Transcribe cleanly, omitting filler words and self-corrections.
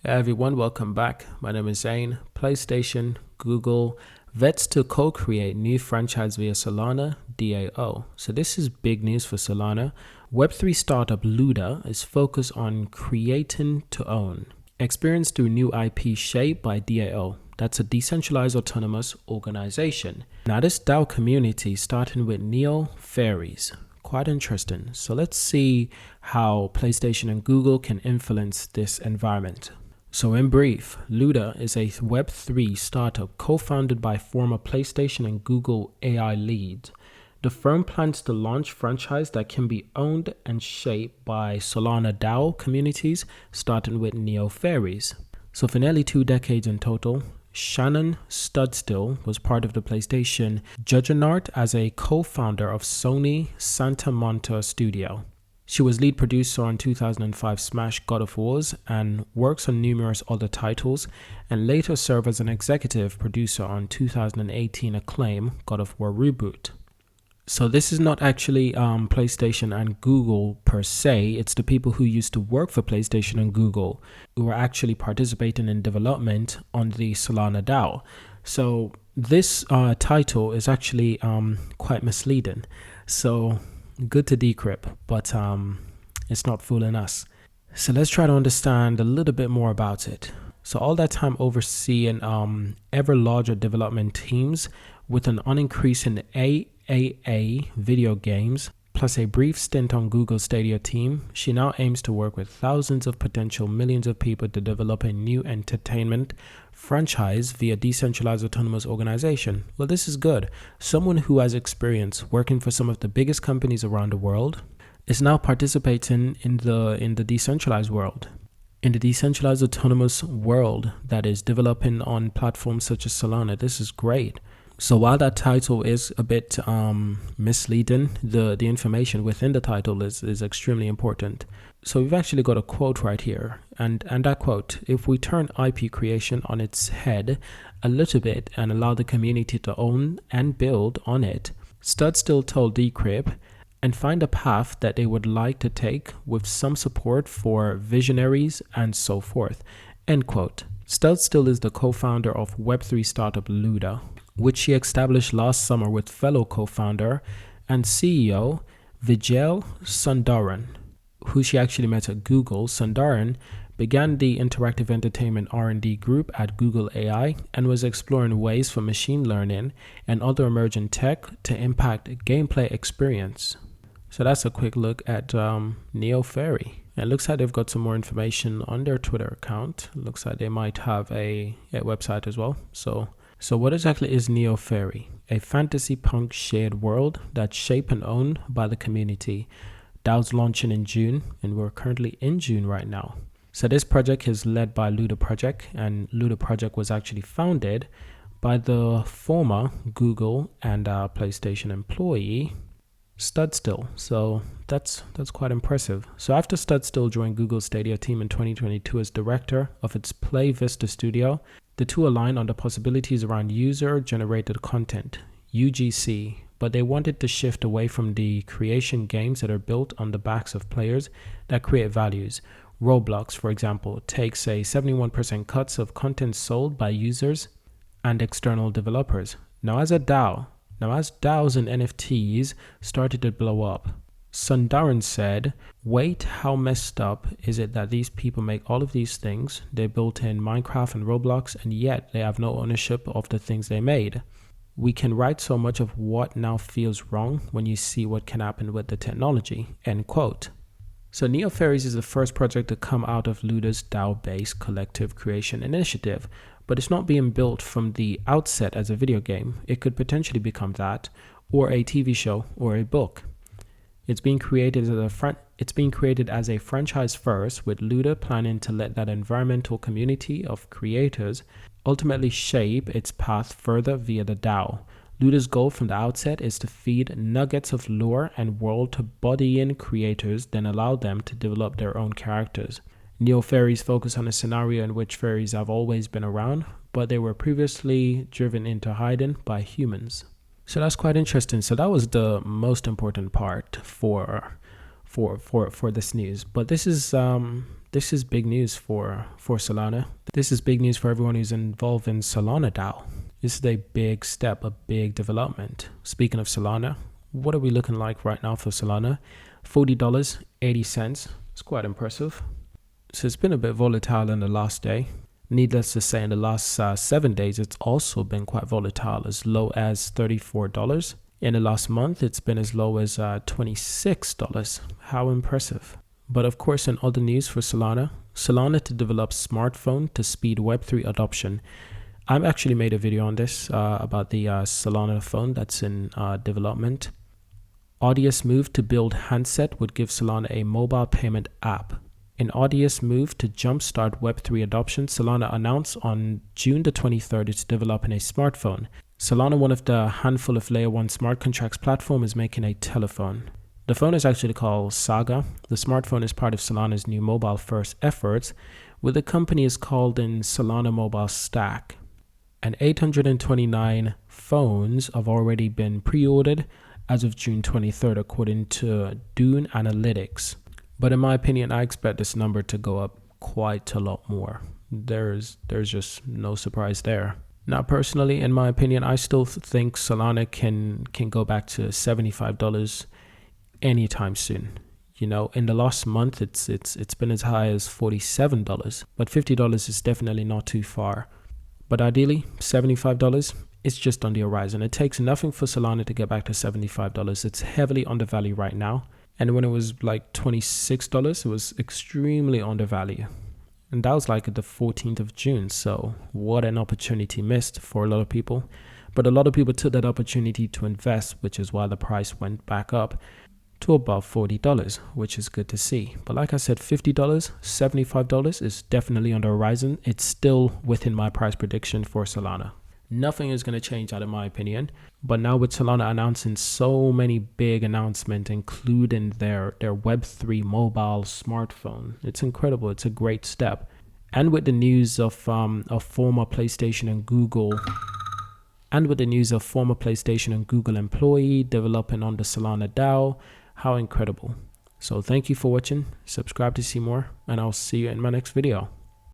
Hey everyone, welcome back. My name is Zane. PlayStation, Google, vets to co-create new franchise via Solana DAO. So this is big news for Solana. Web3 startup Luda is focused on creating to own. Experience through new IP shaped by DAO. That's a decentralized autonomous organization. Now this DAO community starting with Neo Fairies. Quite interesting. So let's see how PlayStation and Google can influence this environment. So in brief, Luda is a Web3 startup co-founded by former PlayStation and Google AI leads. The firm plans to launch franchise that can be owned and shaped by Solana DAO communities, starting with Neo Fairies. So for nearly 2 decades in total, Shannon Studstill was part of the PlayStation juggernaut as a co-founder of Sony Santa Monica Studio. She was lead producer on 2005 Smash God of Wars and works on numerous other titles, and later served as an executive producer on 2018 acclaim God of War Reboot. So this is not actually PlayStation and Google per se, it's the people who used to work for PlayStation and Google who are actually participating in development on the Solana DAO. So this title is actually quite misleading. So good to decrypt, but it's not fooling us. So let's try to understand a little bit more about it. So all that time overseeing ever larger development teams with an unincreasing AAA video games, plus a brief stint on Google Stadia team, she now aims to work with thousands of potential millions of people to develop a new entertainment franchise via decentralized autonomous organization. Well, this is good. Someone who has experience working for some of the biggest companies around the world is now participating in the decentralized world. In the decentralized autonomous world that is developing on platforms such as Solana. This is great. So while that title is a bit misleading, the information within the title is extremely important. So we've actually got a quote right here. And that quote, if we turn IP creation on its head a little bit and allow the community to own and build on it, Studstill told Decrypt, and find a path that they would like to take with some support for visionaries and so forth. End quote. Studstill is the co-founder of Web3 startup Luda, which she established last summer with fellow co-founder and CEO Vijay Sundaran, who she actually met at Google. Sundaran began the interactive entertainment R&D group at Google AI and was exploring ways for machine learning and other emerging tech to impact gameplay experience. So that's a quick look at Neo Fairy. It looks like they've got some more information on their Twitter account. It looks like they might have a website as well. So what exactly is Neo Fairy? A fantasy punk shared world that's shaped and owned by the community. DAO's launching in June, and we're currently in June right now. So this project is led by Luda Project, and Luda Project was actually founded by the former Google and PlayStation employee, Studstill. So that's quite impressive. So after Studstill joined Google Stadia team in 2022 as director of its Play Vista studio, the two aligned on the possibilities around user-generated content, UGC, but they wanted to shift away from the creation games that are built on the backs of players that create values. Roblox, for example, takes a 71% cuts of content sold by users and external developers. Now as DAOs and NFTs started to blow up, Sundaran said, wait, how messed up is it that these people make all of these things, they built in Minecraft and Roblox, and yet they have no ownership of the things they made. We can write so much of what now feels wrong when you see what can happen with the technology, end quote. So Neo Fairies is the first project to come out of Luda's DAO-based collective creation initiative, but it's not being built from the outset as a video game. It could potentially become that, or a TV show, or a book. It's being created as a franchise first, with Luda planning to let that environmental community of creators ultimately shape its path further via the DAO. Luda's goal from the outset is to feed nuggets of lore and world to body-in creators, then allow them to develop their own characters. Neo Fairies focus on a scenario in which fairies have always been around, but they were previously driven into hiding by humans. So that's quite interesting. So that was the most important part for this news. But this is this is big news for Solana. This is big news for everyone who's involved in Solana DAO. This is a big step, a big development. Speaking of Solana, what are we looking like right now for Solana? $40.80. It's quite impressive. So it's been a bit volatile in the last day. Needless to say, in the last 7 days, it's also been quite volatile, as low as $34. In the last month, it's been as low as $26. How impressive. But of course, in other news for Solana to develop smartphone to speed Web3 adoption. I've actually made a video on this about the Solana phone that's in development. Audius move to build handset would give Solana a mobile payment app. In Audius move to jumpstart Web3 adoption, Solana announced on June the 23rd it's developing a smartphone. Solana, one of the handful of Layer 1 smart contracts platform, is making a telephone. The phone is actually called Saga. The smartphone is part of Solana's new mobile-first efforts, where the company is called in Solana Mobile Stack. And 829 phones have already been pre-ordered as of June 23rd, according to Dune Analytics. But in my opinion, I expect this number to go up quite a lot more. There's just no surprise there. Now, personally, in my opinion, I still think Solana can go back to $75 anytime soon. You know, in the last month, it's been as high as $47, but $50 is definitely not too far. But ideally, $75 is just on the horizon. It takes nothing for Solana to get back to $75. It's heavily undervalued right now. And when it was like $26, it was extremely undervalued. And that was like the 14th of June. So what an opportunity missed for a lot of people. But a lot of people took that opportunity to invest, which is why the price went back up to above $40, which is good to see. But like I said, $50, $75 is definitely on the horizon. It's still within my price prediction for Solana. Nothing is going to change that in my opinion. But now with Solana announcing so many big announcements, including their Web3 mobile smartphone, it's incredible. It's a great step. And with the news of former PlayStation and Google employee developing on the Solana DAO, how incredible. So thank you for watching. Subscribe to see more, and I'll see you in my next video.